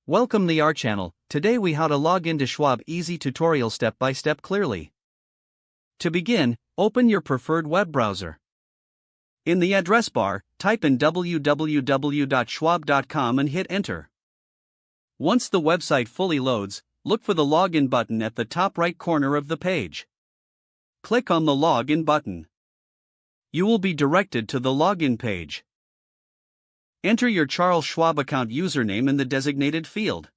Welcome to our channel. Today we how to log into Schwab easy tutorial step by step clearly. To begin, open your preferred web browser. In the address bar, type in www.schwab.com and hit enter. Once the website fully loads, look for the login button at the top right corner of the page. Click on the login button. You will be directed to the login page. Enter your Charles Schwab account username in the designated field.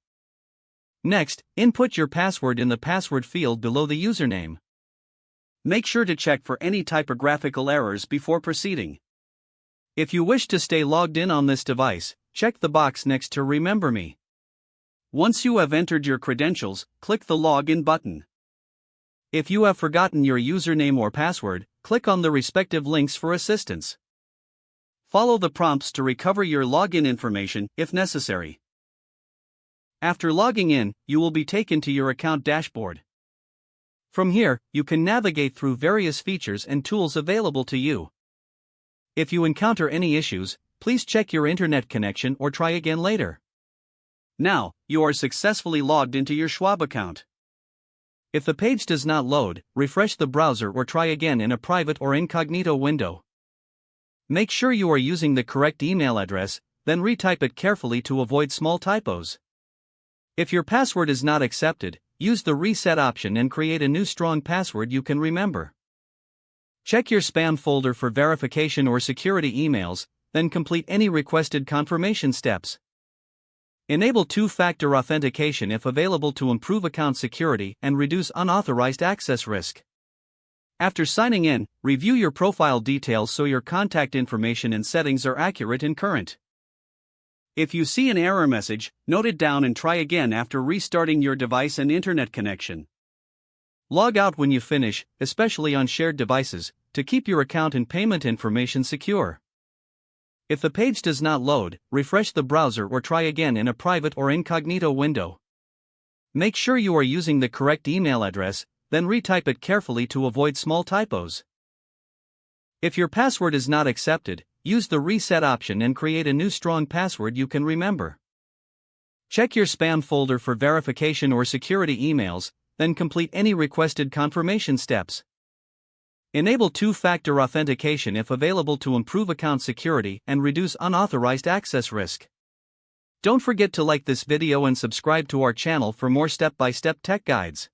Next, input your password in the password field below the username. Make sure to check for any typographical errors before proceeding. If you wish to stay logged in on this device, check the box next to Remember Me. Once you have entered your credentials, click the Login button. If you have forgotten your username or password, click on the respective links for assistance. Follow the prompts to recover your login information if necessary. After logging in, you will be taken to your account dashboard. From here, you can navigate through various features and tools available to you. If you encounter any issues, please check your internet connection or try again later. Now, you are successfully logged into your Schwab account. If the page does not load, refresh the browser or try again in a private or incognito window. Make sure you are using the correct email address, then retype it carefully to avoid small typos. If your password is not accepted, use the reset option and create a new strong password you can remember. Check your spam folder for verification or security emails, then complete any requested confirmation steps. Enable two-factor authentication if available to improve account security and reduce unauthorized access risk. After signing in, review your profile details so your contact information and settings are accurate and current. If you see an error message, note it down and try again after restarting your device and internet connection. Log out when you finish, especially on shared devices, to keep your account and payment information secure. If the page does not load, refresh the browser or try again in a private or incognito window. Make sure you are using the correct email address, then retype it carefully to avoid small typos. If your password is not accepted, use the reset option and create a new strong password you can remember. Check your spam folder for verification or security emails, then complete any requested confirmation steps. Enable two-factor authentication if available to improve account security and reduce unauthorized access risk. Don't forget to like this video and subscribe to our channel for more step-by-step tech guides.